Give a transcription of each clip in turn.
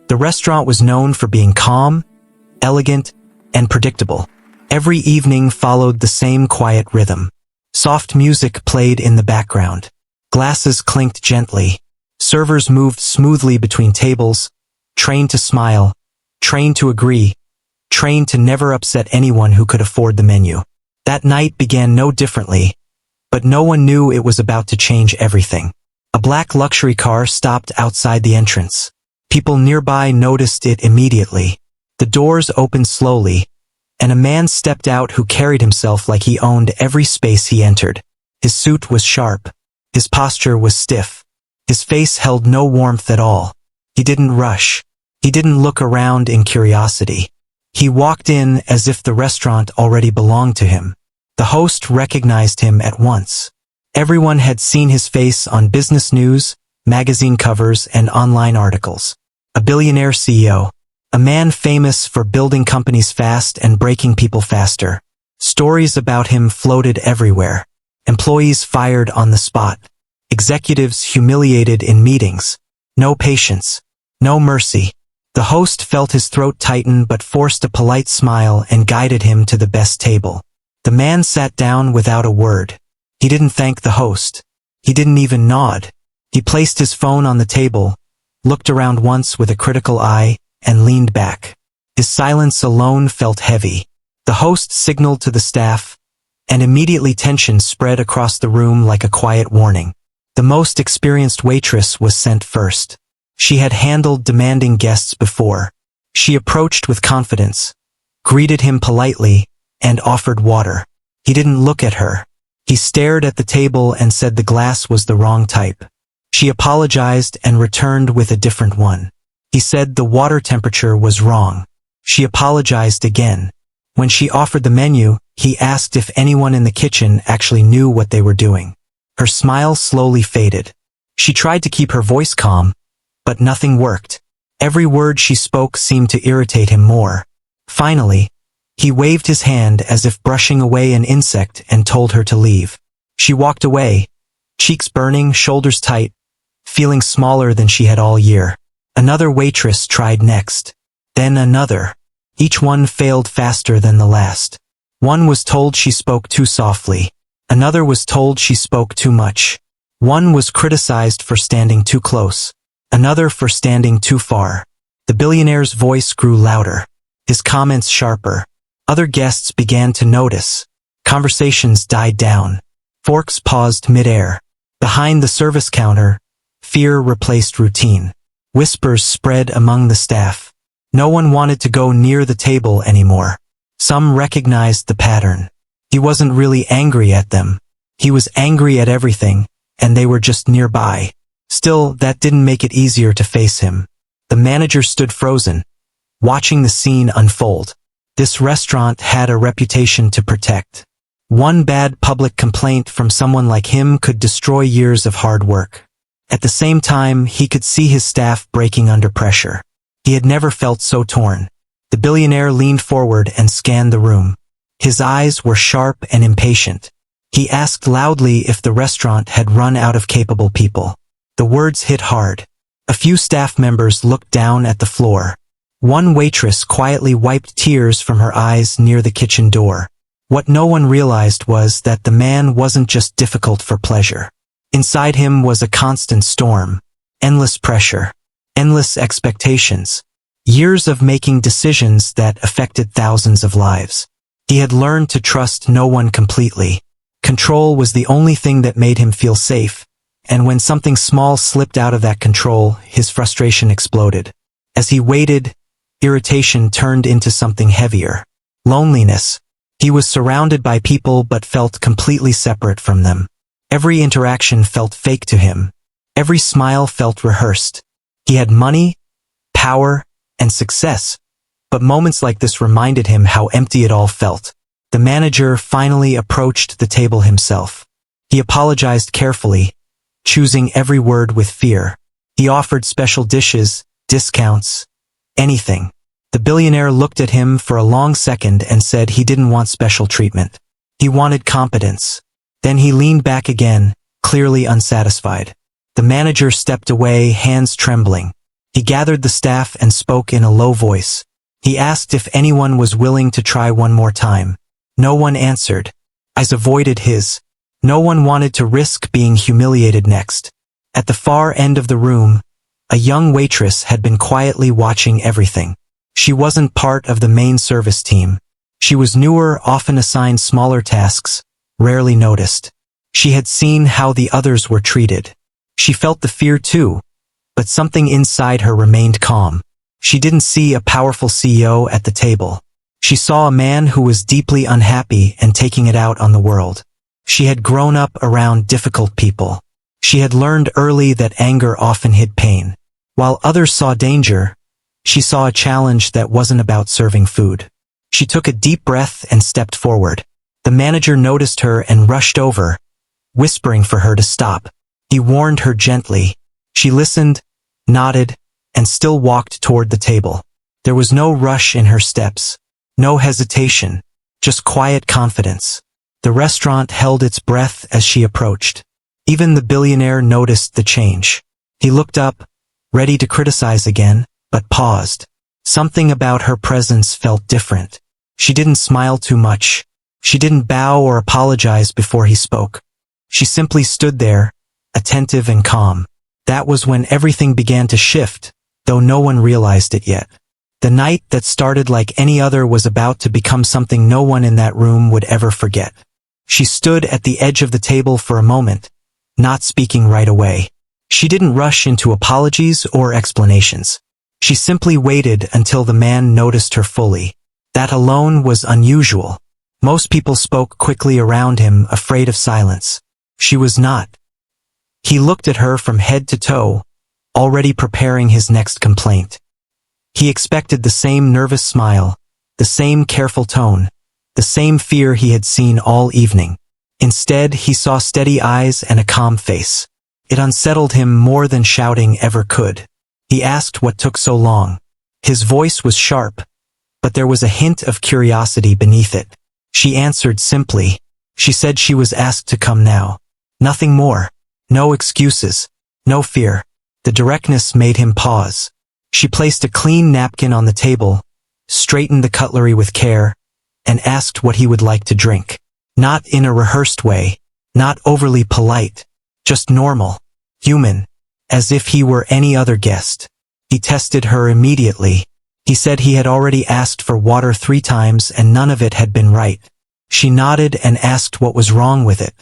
The restaurant was known for being calm, elegant, and predictable. Every evening followed the same quiet rhythm. Soft music played in the background. Glasses clinked gently. Servers moved smoothly between tables, trained to smile, trained to agree, trained to never upset anyone who could afford the menu. That night began no differently, but no one knew it was about to change everything. A black luxury car stopped outside the entrance. People nearby noticed it immediately. The doors opened slowly, and a man stepped out who carried himself like he owned every space he entered. His suit was sharp. His posture was stiff. His face held no warmth at all. He didn't rush. He didn't look around in curiosity. He walked in as if the restaurant already belonged to him. The host recognized him at once. Everyone had seen his face on business news, magazine covers, and online articles. A billionaire CEO. A man famous for building companies fast and breaking people faster. Stories about him floated everywhere. Employees fired on the spot. Executives humiliated in meetings. No patience. No mercy. The host felt his throat tighten but forced a polite smile and guided him to the best table. The man sat down without a word. He didn't thank the host. He didn't even nod. He placed his phone on the table, looked around once with a critical eye, and leaned back. His silence alone felt heavy. The host signaled to the staff, and immediately tension spread across the room like a quiet warning. The most experienced waitress was sent first. She had handled demanding guests before. She approached with confidence, greeted him politely, and offered water. He didn't look at her. He stared at the table and said the glass was the wrong type. She apologized and returned with a different one. He said the water temperature was wrong. She apologized again. When she offered the menu, he asked if anyone in the kitchen actually knew what they were doing. Her smile slowly faded. She tried to keep her voice calm, but nothing worked. Every word she spoke seemed to irritate him more. Finally, he waved his hand as if brushing away an insect and told her to leave. She walked away, cheeks burning, shoulders tight, feeling smaller than she had all year. Another waitress tried next. Then another. Each one failed faster than the last. One was told she spoke too softly. Another was told she spoke too much. One was criticized for standing too close. Another for standing too far. The billionaire's voice grew louder. His comments sharper. Other guests began to notice. Conversations died down. Forks paused mid-air. Behind the service counter, fear replaced routine. Whispers spread among the staff. No one wanted to go near the table anymore. Some recognized the pattern. He wasn't really angry at them. He was angry at everything, and they were just nearby. Still, that didn't make it easier to face him. The manager stood frozen, watching the scene unfold. This restaurant had a reputation to protect. One bad public complaint from someone like him could destroy years of hard work. At the same time, he could see his staff breaking under pressure. He had never felt so torn. The billionaire leaned forward and scanned the room. His eyes were sharp and impatient. He asked loudly if the restaurant had run out of capable people. The words hit hard. A few staff members looked down at the floor. One waitress quietly wiped tears from her eyes near the kitchen door. What no one realized was that the man wasn't just difficult for pleasure. Inside him was a constant storm. Endless pressure. Endless expectations. Years of making decisions that affected thousands of lives. He had learned to trust no one completely. Control was the only thing that made him feel safe, and when something small slipped out of that control, his frustration exploded. As he waited, irritation turned into something heavier. Loneliness. He was surrounded by people but felt completely separate from them. Every interaction felt fake to him. Every smile felt rehearsed. He had money, power, and success, but moments like this reminded him how empty it all felt. The manager finally approached the table himself. He apologized carefully, choosing every word with fear. He offered special dishes, discounts, anything. The billionaire looked at him for a long second and said he didn't want special treatment. He wanted competence. Then he leaned back again, clearly unsatisfied. The manager stepped away, hands trembling. He gathered the staff and spoke in a low voice. He asked if anyone was willing to try one more time. No one answered. Eyes avoided his. No one wanted to risk being humiliated next. At the far end of the room, a young waitress had been quietly watching everything. She wasn't part of the main service team. She was newer, often assigned smaller tasks, rarely noticed. She had seen how the others were treated. She felt the fear too, but something inside her remained calm. She didn't see a powerful CEO at the table. She saw a man who was deeply unhappy and taking it out on the world. She had grown up around difficult people. She had learned early that anger often hid pain. While others saw danger, she saw a challenge that wasn't about serving food. She took a deep breath and stepped forward. The manager noticed her and rushed over, whispering for her to stop. He warned her gently. She listened, nodded, and still walked toward the table. There was no rush in her steps, no hesitation, just quiet confidence. The restaurant held its breath as she approached. Even the billionaire noticed the change. He looked up, ready to criticize again, but paused. Something about her presence felt different. She didn't smile too much. She didn't bow or apologize before he spoke. She simply stood there, attentive and calm. That was when everything began to shift, though no one realized it yet. The night that started like any other was about to become something no one in that room would ever forget. She stood at the edge of the table for a moment, not speaking right away. She didn't rush into apologies or explanations. She simply waited until the man noticed her fully. That alone was unusual. Most people spoke quickly around him, afraid of silence. She was not. He looked at her from head to toe, already preparing his next complaint. He expected the same nervous smile, the same careful tone, the same fear he had seen all evening. Instead, he saw steady eyes and a calm face. It unsettled him more than shouting ever could. He asked what took so long. His voice was sharp, but there was a hint of curiosity beneath it. She answered simply. She said she was asked to come now. Nothing more. No excuses. No fear. The directness made him pause. She placed a clean napkin on the table, straightened the cutlery with care, and asked what he would like to drink. Not in a rehearsed way, not overly polite, just normal, human, as if he were any other guest. He tested her immediately. He said he had already asked for water 3 times and none of it had been right. She nodded and asked what was wrong with it.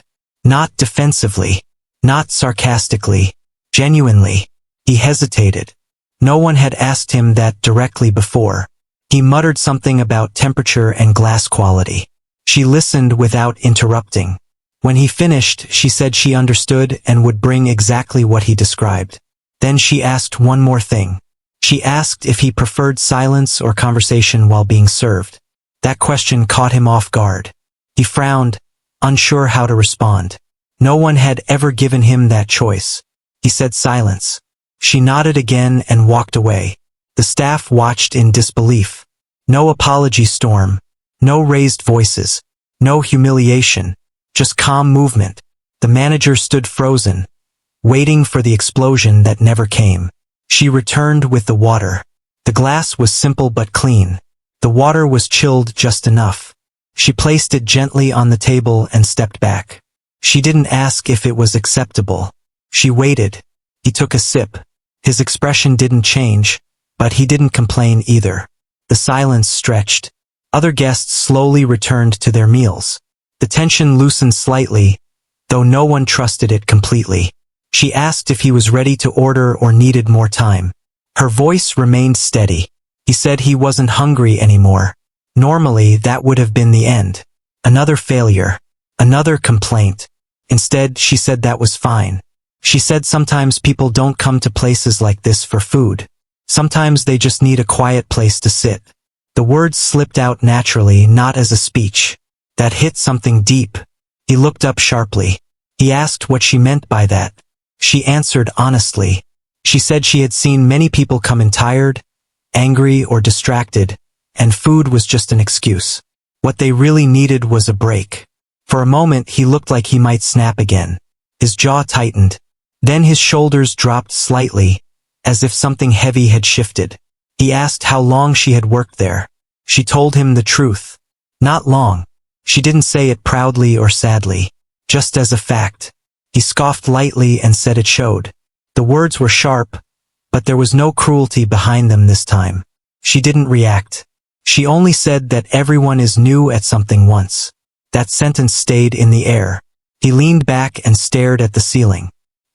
Not defensively, not sarcastically, genuinely. He hesitated. No one had asked him that directly before. He muttered something about temperature and glass quality. She listened without interrupting. When he finished, she said she understood and would bring exactly what he described. Then she asked one more thing. She asked if he preferred silence or conversation while being served. That question caught him off guard. He frowned, unsure how to respond. No one had ever given him that choice. He said silence. She nodded again and walked away. The staff watched in disbelief. No apology storm. No raised voices. No humiliation. Just calm movement. The manager stood frozen, waiting for the explosion that never came. She returned with the water. The glass was simple but clean. The water was chilled just enough. She placed it gently on the table and stepped back. She didn't ask if it was acceptable. She waited. He took a sip. His expression didn't change, but he didn't complain either. The silence stretched. Other guests slowly returned to their meals. The tension loosened slightly, though no one trusted it completely. She asked if he was ready to order or needed more time. Her voice remained steady. He said he wasn't hungry anymore. Normally, that would have been the end. Another failure. Another complaint. Instead, she said that was fine. She said sometimes people don't come to places like this for food. Sometimes they just need a quiet place to sit. The words slipped out naturally, not as a speech. That hit something deep. He looked up sharply. He asked what she meant by that. She answered honestly. She said she had seen many people come in tired, angry or distracted, and food was just an excuse. What they really needed was a break. For a moment he looked like he might snap again. His jaw tightened. Then his shoulders dropped slightly, as if something heavy had shifted. He asked how long she had worked there. She told him the truth. Not long. She didn't say it proudly or sadly, just as a fact. He scoffed lightly and said it showed. The words were sharp, but there was no cruelty behind them this time. She didn't react. She only said that everyone is new at something once. That sentence stayed in the air. He leaned back and stared at the ceiling.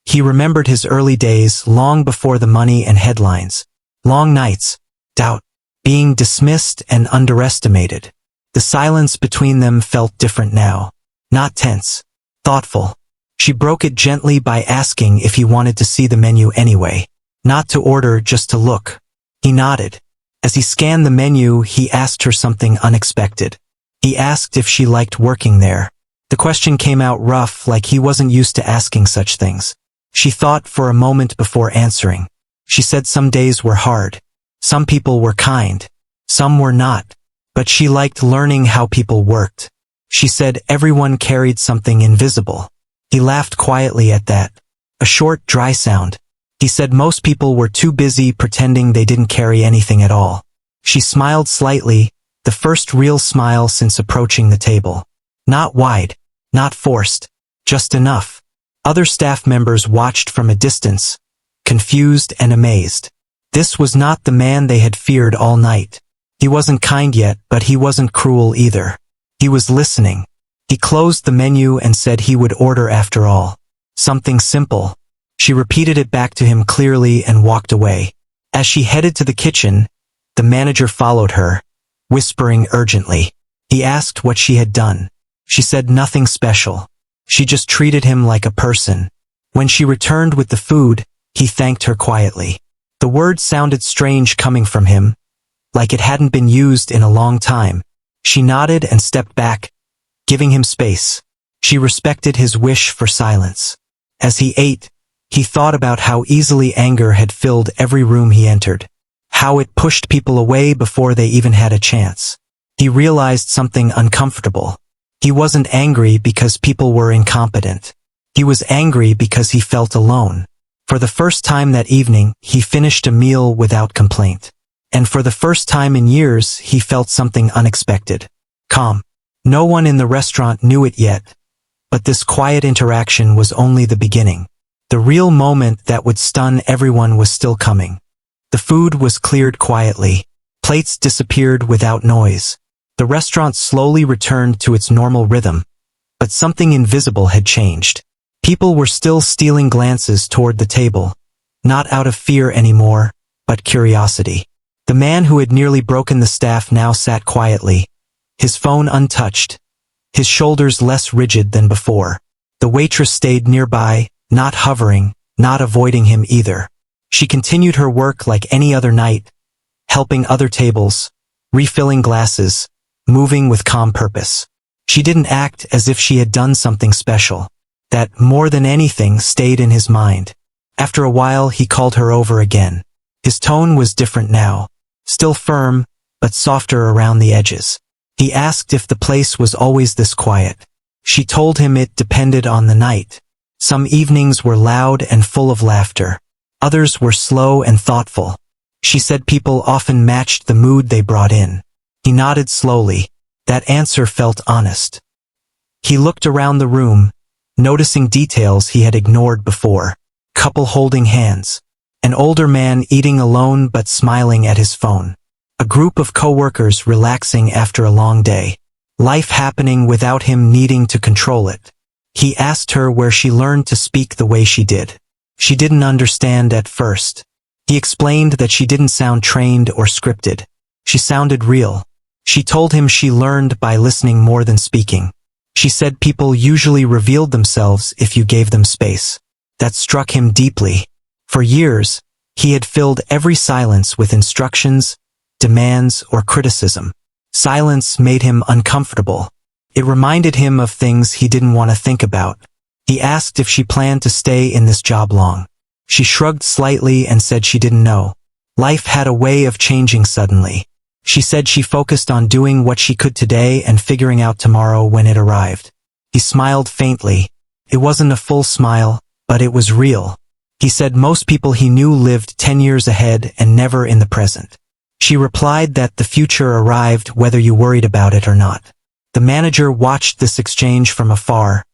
He remembered his early days long before the money and headlines. Long nights, doubt, being dismissed and underestimated. The silence between them felt different now. Not tense. Thoughtful. She broke it gently by asking if he wanted to see the menu anyway. Not to order, just to look. He nodded. As he scanned the menu, he asked her something unexpected. He asked if she liked working there. The question came out rough, like he wasn't used to asking such things. She thought for a moment before answering. She said some days were hard. Some people were kind. Some were not. But she liked learning how people worked. She said everyone carried something invisible. He laughed quietly at that. A short, dry sound. He said most people were too busy pretending they didn't carry anything at all. She smiled slightly, the first real smile since approaching the table. Not wide, not forced, just enough. Other staff members watched from a distance, confused and amazed. This was not the man they had feared all night. He wasn't kind yet, but he wasn't cruel either. He was listening. He closed the menu and said he would order after all. Something simple. She repeated it back to him clearly and walked away. As she headed to the kitchen, the manager followed her, whispering urgently. He asked what she had done. She said nothing special. She just treated him like a person. When she returned with the food, he thanked her quietly. The words sounded strange coming from him, like it hadn't been used in a long time. She nodded and stepped back, giving him space. She respected his wish for silence. As he ate, he thought about how easily anger had filled every room he entered, how it pushed people away before they even had a chance. He realized something uncomfortable. He wasn't angry because people were incompetent. He was angry because he felt alone. For the first time that evening, he finished a meal without complaint. And for the first time in years, he felt something unexpected. Calm. No one in the restaurant knew it yet, but this quiet interaction was only the beginning. The real moment that would stun everyone was still coming. The food was cleared quietly. Plates disappeared without noise. The restaurant slowly returned to its normal rhythm, but something invisible had changed. People were still stealing glances toward the table, not out of fear anymore, but curiosity. The man who had nearly broken the staff now sat quietly, his phone untouched, his shoulders less rigid than before. The waitress stayed nearby, not hovering, not avoiding him either. She continued her work like any other night, helping other tables, refilling glasses, moving with calm purpose. She didn't act as if she had done something special. That, more than anything, stayed in his mind. After a while, he called her over again. His tone was different now, still firm, but softer around the edges. He asked if the place was always this quiet. She told him it depended on the night. Some evenings were loud and full of laughter. Others were slow and thoughtful. She said people often matched the mood they brought in. He nodded slowly. That answer felt honest. He looked around the room, noticing details he had ignored before. Couple holding hands. An older man eating alone but smiling at his phone. A group of coworkers relaxing after a long day. Life happening without him needing to control it. He asked her where she learned to speak the way she did. She didn't understand at first. He explained that she didn't sound trained or scripted. She sounded real. She told him she learned by listening more than speaking. She said people usually revealed themselves if you gave them space. That struck him deeply. For years, he had filled every silence with instructions, demands, or criticism. Silence made him uncomfortable. It reminded him of things he didn't want to think about. He asked if she planned to stay in this job long. She shrugged slightly and said she didn't know. Life had a way of changing suddenly. She said she focused on doing what she could today and figuring out tomorrow when it arrived. He smiled faintly. It wasn't a full smile, but it was real. He said most people he knew lived 10 years ahead and never in the present. She replied that the future arrived whether you worried about it or not. The manager watched this exchange from afar,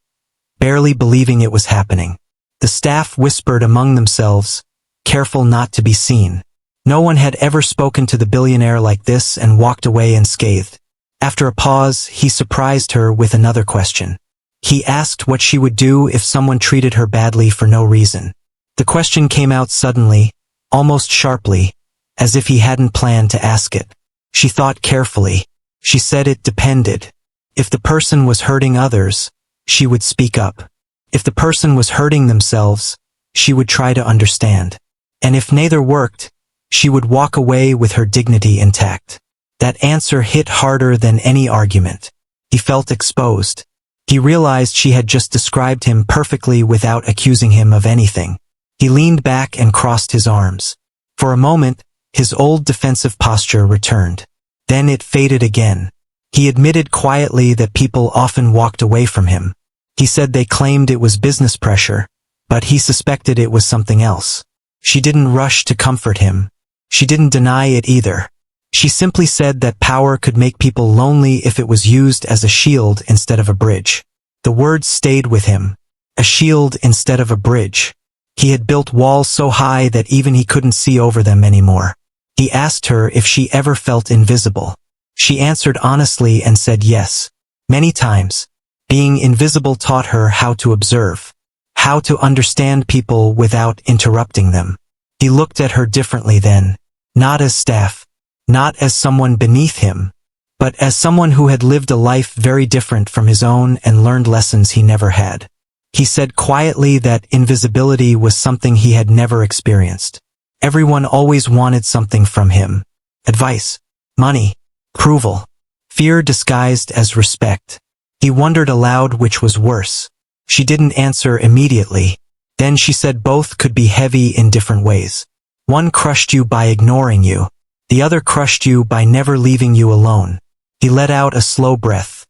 barely believing it was happening. The staff whispered among themselves, careful not to be seen. No one had ever spoken to the billionaire like this and walked away unscathed. After a pause, he surprised her with another question. He asked what she would do if someone treated her badly for no reason. The question came out suddenly, almost sharply, as if he hadn't planned to ask it. She thought carefully. She said it depended. If the person was hurting others, she would speak up. If the person was hurting themselves, she would try to understand. And if neither worked, she would walk away with her dignity intact. That answer hit harder than any argument. He felt exposed. He realized she had just described him perfectly without accusing him of anything. He leaned back and crossed his arms. For a moment, his old defensive posture returned. Then it faded again. He admitted quietly that people often walked away from him. He said they claimed it was business pressure, but he suspected it was something else. She didn't rush to comfort him. She didn't deny it either. She simply said that power could make people lonely if it was used as a shield instead of a bridge. The words stayed with him. A shield instead of a bridge. He had built walls so high that even he couldn't see over them anymore. He asked her if she ever felt invisible. She answered honestly and said yes. Many times. Being invisible taught her how to observe, how to understand people without interrupting them. He looked at her differently then, not as staff, not as someone beneath him, but as someone who had lived a life very different from his own and learned lessons he never had. He said quietly that invisibility was something he had never experienced. Everyone always wanted something from him. Advice, money, approval, fear disguised as respect. He wondered aloud which was worse. She didn't answer immediately. Then she said both could be heavy in different ways. One crushed you by ignoring you. The other crushed you by never leaving you alone. He let out a slow breath.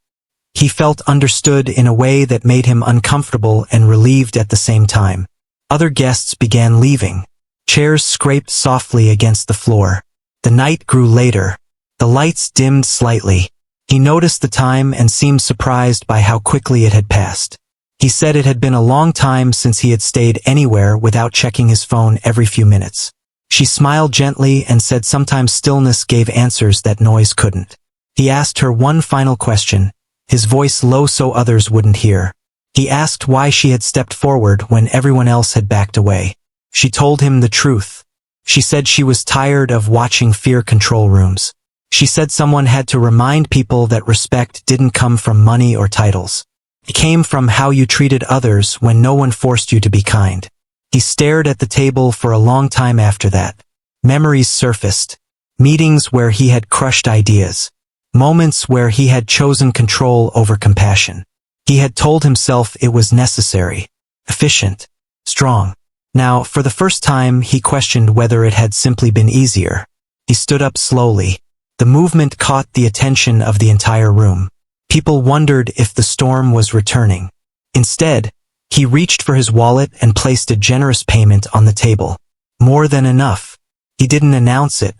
He felt understood in a way that made him uncomfortable and relieved at the same time. Other guests began leaving. Chairs scraped softly against the floor. The night grew later. The lights dimmed slightly. He noticed the time and seemed surprised by how quickly it had passed. He said it had been a long time since he had stayed anywhere without checking his phone every few minutes. She smiled gently and said sometimes stillness gave answers that noise couldn't. He asked her one final question, his voice low so others wouldn't hear. He asked why she had stepped forward when everyone else had backed away. She told him the truth. She said she was tired of watching fear control rooms. She said someone had to remind people that respect didn't come from money or titles. It came from how you treated others when no one forced you to be kind. He stared at the table for a long time after that. Memories surfaced. Meetings where he had crushed ideas. Moments where he had chosen control over compassion. He had told himself it was necessary, efficient, strong. Now, for the first time, he questioned whether it had simply been easier. He stood up slowly. The movement caught the attention of the entire room. People wondered if the storm was returning. Instead, he reached for his wallet and placed a generous payment on the table. More than enough. He didn't announce it.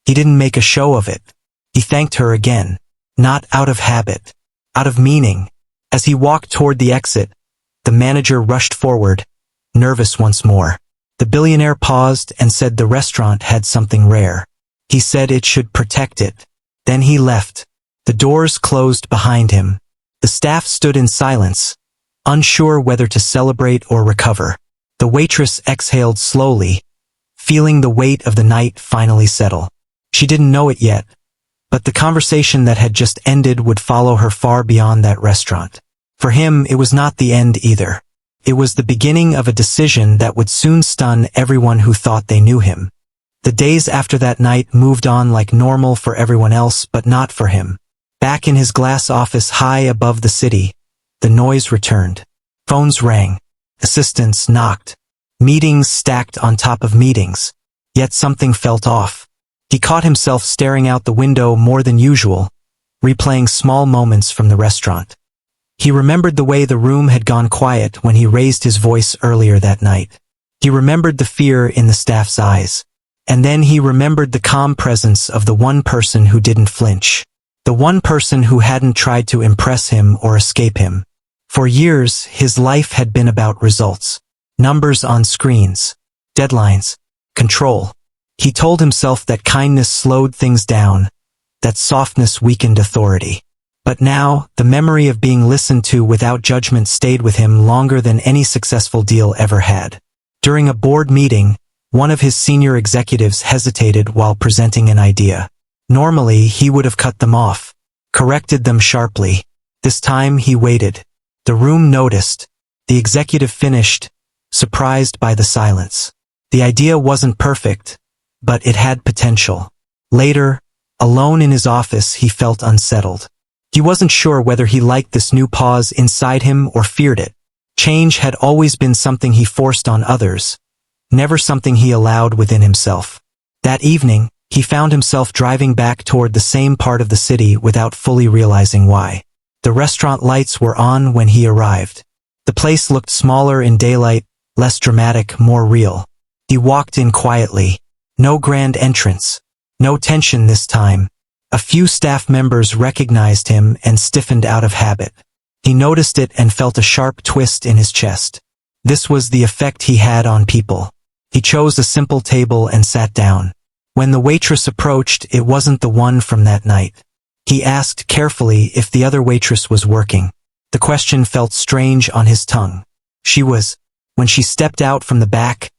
He didn't make a show of it. He thanked her again. Not out of habit. Out of meaning. As he walked toward the exit, the manager rushed forward, nervous once more. The billionaire paused and said the restaurant had something rare. He said it should protect it. Then he left. The doors closed behind him. The staff stood in silence, unsure whether to celebrate or recover. The waitress exhaled slowly, feeling the weight of the night finally settle. She didn't know it yet, but the conversation that had just ended would follow her far beyond that restaurant. For him, it was not the end either. It was the beginning of a decision that would soon stun everyone who thought they knew him. The days after that night moved on like normal for everyone else, but not for him. Back in his glass office high above the city, the noise returned. Phones rang. Assistants knocked. Meetings stacked on top of meetings. Yet something felt off. He caught himself staring out the window more than usual, replaying small moments from the restaurant. He remembered the way the room had gone quiet when he raised his voice earlier that night. He remembered the fear in the staff's eyes. And then he remembered the calm presence of the one person who didn't flinch. The one person who hadn't tried to impress him or escape him. For years, his life had been about results. Numbers on screens. Deadlines. Control. He told himself that kindness slowed things down, that softness weakened authority. But now, the memory of being listened to without judgment stayed with him longer than any successful deal ever had. During a board meeting, one of his senior executives hesitated while presenting an idea. Normally, he would have cut them off, corrected them sharply. This time, he waited. The room noticed. The executive finished, surprised by the silence. The idea wasn't perfect, but it had potential. Later, alone in his office, he felt unsettled. He wasn't sure whether he liked this new pause inside him or feared it. Change had always been something he forced on others, never something he allowed within himself. That evening, he found himself driving back toward the same part of the city without fully realizing why. The restaurant lights were on when he arrived. The place looked smaller in daylight, less dramatic, more real. He walked in quietly. No grand entrance. No tension this time. A few staff members recognized him and stiffened out of habit. He noticed it and felt a sharp twist in his chest. This was the effect he had on people. He chose a simple table and sat down. When the waitress approached, it wasn't the one from that night. He asked carefully if the other waitress was working. The question felt strange on his tongue. She was. When she stepped out from the back,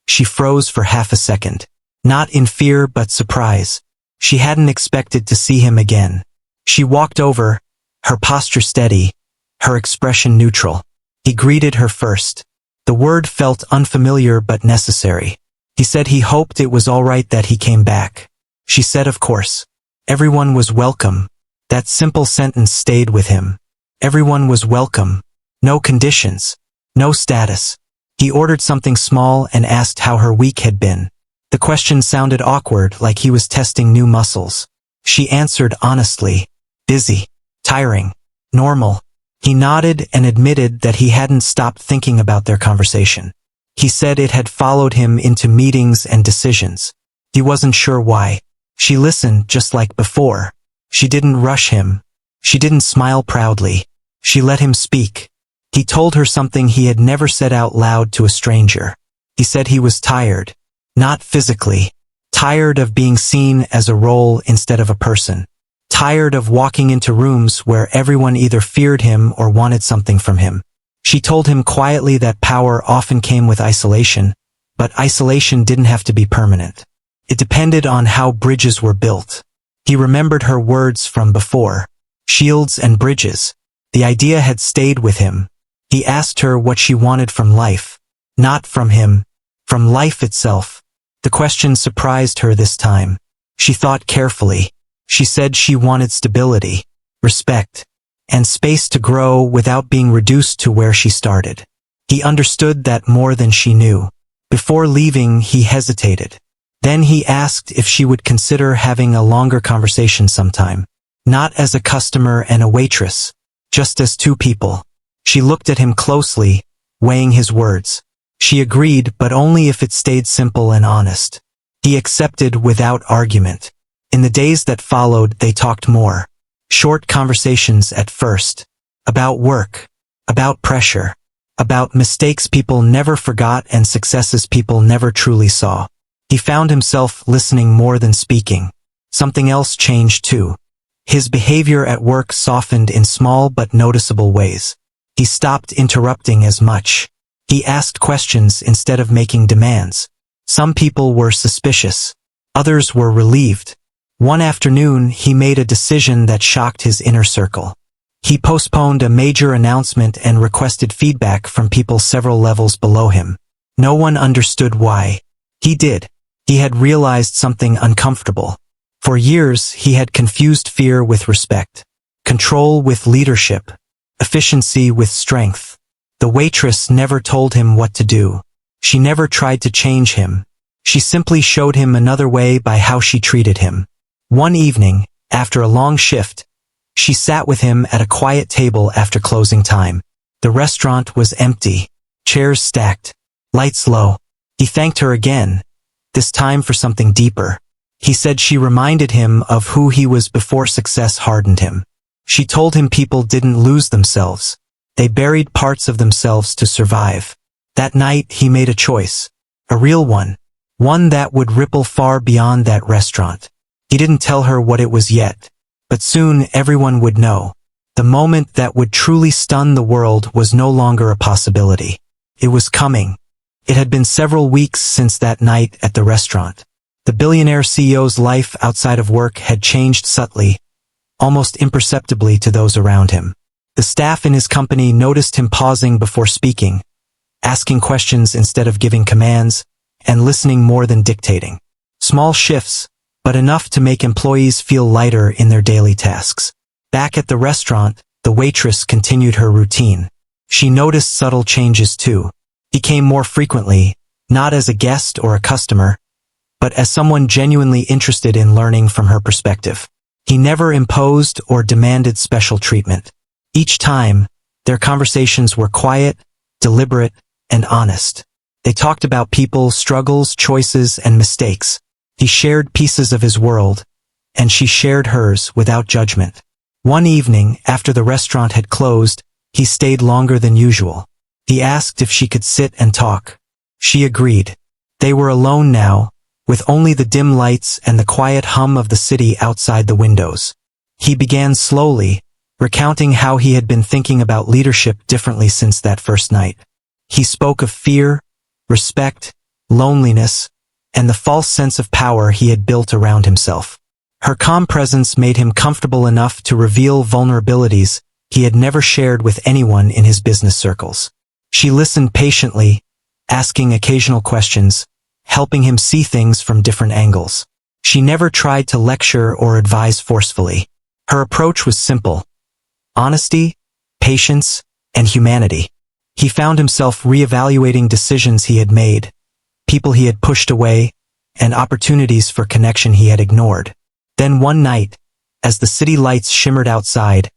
she froze for half a second. Not in fear but surprise. She hadn't expected to see him again. She walked over, her posture steady, her expression neutral. He greeted her first. The word felt unfamiliar but necessary. He said he hoped it was all right that he came back. She said of course. Everyone was welcome. That simple sentence stayed with him. Everyone was welcome. No conditions. No status. He ordered something small and asked how her week had been. The question sounded awkward, like he was testing new muscles. She answered honestly. Busy. Tiring. Normal. He nodded and admitted that he hadn't stopped thinking about their conversation. He said it had followed him into meetings and decisions. He wasn't sure why. She listened just like before. She didn't rush him. She didn't smile proudly. She let him speak. He told her something he had never said out loud to a stranger. He said he was tired. Not physically. Tired of being seen as a role instead of a person. Tired of walking into rooms where everyone either feared him or wanted something from him. She told him quietly that power often came with isolation, but isolation didn't have to be permanent. It depended on how bridges were built. He remembered her words from before. Shields and bridges. The idea had stayed with him. He asked her what she wanted from life. Not from him. From life itself. The question surprised her this time. She thought carefully. She said she wanted stability, respect, and space to grow without being reduced to where she started. He understood that more than she knew. Before leaving, he hesitated. Then he asked if she would consider having a longer conversation sometime. Not as a customer and a waitress, just as two people. She looked at him closely, weighing his words. She agreed, but only if it stayed simple and honest. He accepted without argument. In the days that followed, they talked more. Short conversations at first. About work. About pressure. About mistakes people never forgot and successes people never truly saw. He found himself listening more than speaking. Something else changed too. His behavior at work softened in small but noticeable ways. He stopped interrupting as much. He asked questions instead of making demands. Some people were suspicious. Others were relieved. One afternoon, he made a decision that shocked his inner circle. He postponed a major announcement and requested feedback from people several levels below him. No one understood why. He did. He had realized something uncomfortable. For years, he had confused fear with respect, control with leadership, efficiency with strength. The waitress never told him what to do. She never tried to change him. She simply showed him another way by how she treated him. One evening, after a long shift, she sat with him at a quiet table after closing time. The restaurant was empty, chairs stacked, lights low. He thanked her again, this time for something deeper. He said she reminded him of who he was before success hardened him. She told him people didn't lose themselves. They buried parts of themselves to survive. That night, he made a choice. A real one. One that would ripple far beyond that restaurant. He didn't tell her what it was yet. But soon, everyone would know. The moment that would truly stun the world was no longer a possibility. It was coming. It had been several weeks since that night at the restaurant. The billionaire CEO's life outside of work had changed subtly, almost imperceptibly to those around him. The staff in his company noticed him pausing before speaking, asking questions instead of giving commands, and listening more than dictating. Small shifts, but enough to make employees feel lighter in their daily tasks. Back at the restaurant, the waitress continued her routine. She noticed subtle changes too. He came more frequently, not as a guest or a customer, but as someone genuinely interested in learning from her perspective. He never imposed or demanded special treatment. Each time, their conversations were quiet, deliberate, and honest. They talked about people, struggles, choices, and mistakes. He shared pieces of his world, and she shared hers without judgment. One evening, after the restaurant had closed, he stayed longer than usual. He asked if she could sit and talk. She agreed. They were alone now, with only the dim lights and the quiet hum of the city outside the windows. He began slowly, recounting how he had been thinking about leadership differently since that first night. He spoke of fear, respect, loneliness, and the false sense of power he had built around himself. Her calm presence made him comfortable enough to reveal vulnerabilities he had never shared with anyone in his business circles. She listened patiently, asking occasional questions, helping him see things from different angles. She never tried to lecture or advise forcefully. Her approach was simple: honesty, patience, and humanity. He found himself reevaluating decisions he had made, people he had pushed away, and opportunities for connection he had ignored. Then one night, as the city lights shimmered outside,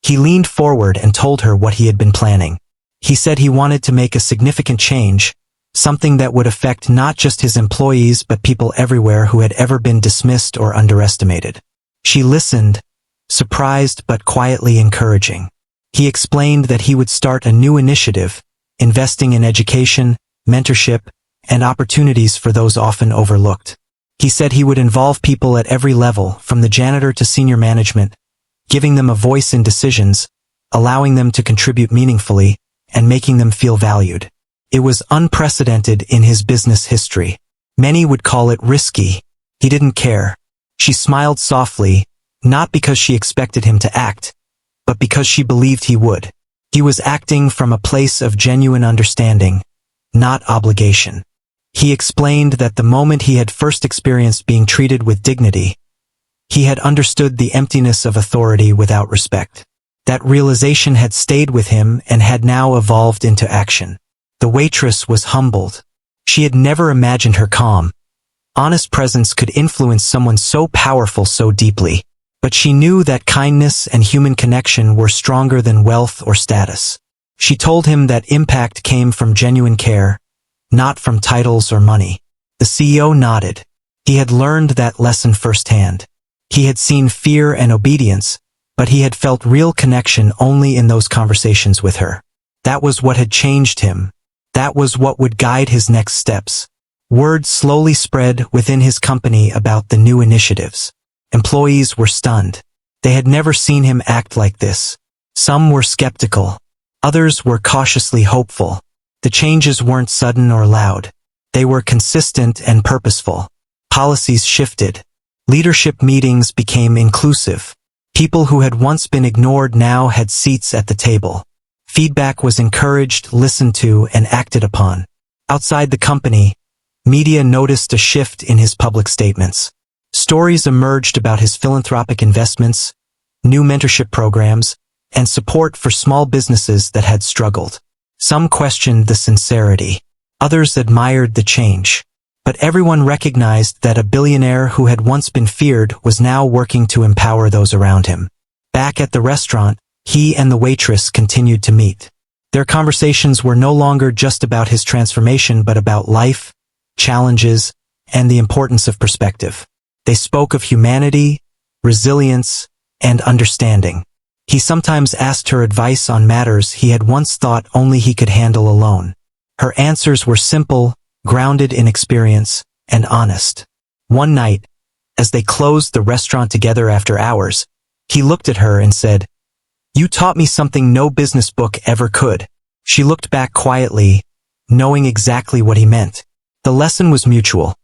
he leaned forward and told her what he had been planning. He said he wanted to make a significant change, something that would affect not just his employees but people everywhere who had ever been dismissed or underestimated. She listened, surprised but quietly encouraging. He explained that he would start a new initiative, investing in education, mentorship, and opportunities for those often overlooked. He said he would involve people at every level, from the janitor to senior management, giving them a voice in decisions, allowing them to contribute meaningfully, and making them feel valued. It was unprecedented in his business history. Many would call it risky. He didn't care. She smiled softly, not because she expected him to act, but because she believed he would. He was acting from a place of genuine understanding, not obligation. He explained that the moment he had first experienced being treated with dignity, he had understood the emptiness of authority without respect. That realization had stayed with him and had now evolved into action. The waitress was humbled. She had never imagined her calm, honest presence could influence someone so powerful so deeply. But she knew that kindness and human connection were stronger than wealth or status. She told him that impact came from genuine care, not from titles or money. The CEO nodded. He had learned that lesson firsthand. He had seen fear and obedience, but he had felt real connection only in those conversations with her. That was what had changed him. That was what would guide his next steps. Word slowly spread within his company about the new initiatives. Employees were stunned. They had never seen him act like this. Some were skeptical. Others were cautiously hopeful. The changes weren't sudden or loud. They were consistent and purposeful. Policies shifted. Leadership meetings became inclusive. People who had once been ignored now had seats at the table. Feedback was encouraged, listened to, and acted upon. Outside the company, media noticed a shift in his public statements. Stories emerged about his philanthropic investments, new mentorship programs, and support for small businesses that had struggled. Some questioned the sincerity. Others admired the change. But everyone recognized that a billionaire who had once been feared was now working to empower those around him. Back at the restaurant, he and the waitress continued to meet. Their conversations were no longer just about his transformation but about life, challenges, and the importance of perspective. They spoke of humanity, resilience, and understanding. He sometimes asked her advice on matters he had once thought only he could handle alone. Her answers were simple, grounded in experience, and honest. One night, as they closed the restaurant together after hours, he looked at her and said, "You taught me something no business book ever could." She looked back quietly, knowing exactly what he meant. The lesson was mutual.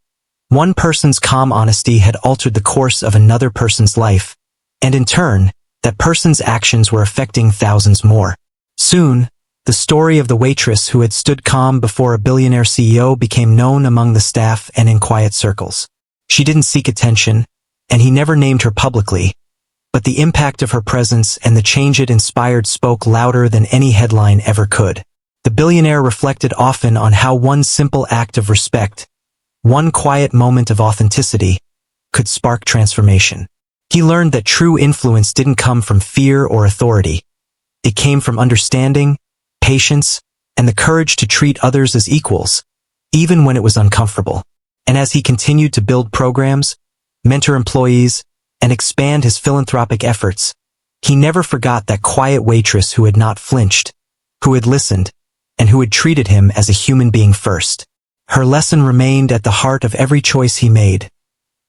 One person's calm honesty had altered the course of another person's life, and in turn, that person's actions were affecting thousands more. Soon, the story of the waitress who had stood calm before a billionaire CEO became known among the staff and in quiet circles. She didn't seek attention, and he never named her publicly, but the impact of her presence and the change it inspired spoke louder than any headline ever could. The billionaire reflected often on how one simple act of respect, one quiet moment of authenticity, could spark transformation. He learned that true influence didn't come from fear or authority. It came from understanding, patience, and the courage to treat others as equals, even when it was uncomfortable. And as he continued to build programs, mentor employees, and expand his philanthropic efforts, he never forgot that quiet waitress who had not flinched, who had listened, and who had treated him as a human being first. Her lesson remained at the heart of every choice he made,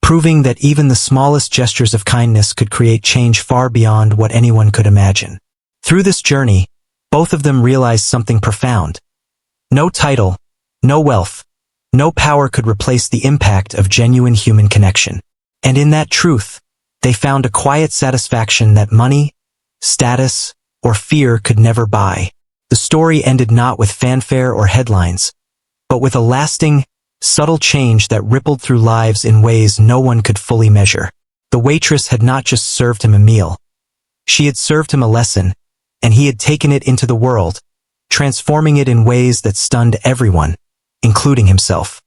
proving that even the smallest gestures of kindness could create change far beyond what anyone could imagine. Through this journey, both of them realized something profound. No title, no wealth, no power could replace the impact of genuine human connection. And in that truth, they found a quiet satisfaction that money, status, or fear could never buy. The story ended not with fanfare or headlines, but with a lasting, subtle change that rippled through lives in ways no one could fully measure. The waitress had not just served him a meal. She had served him a lesson, and he had taken it into the world, transforming it in ways that stunned everyone, including himself.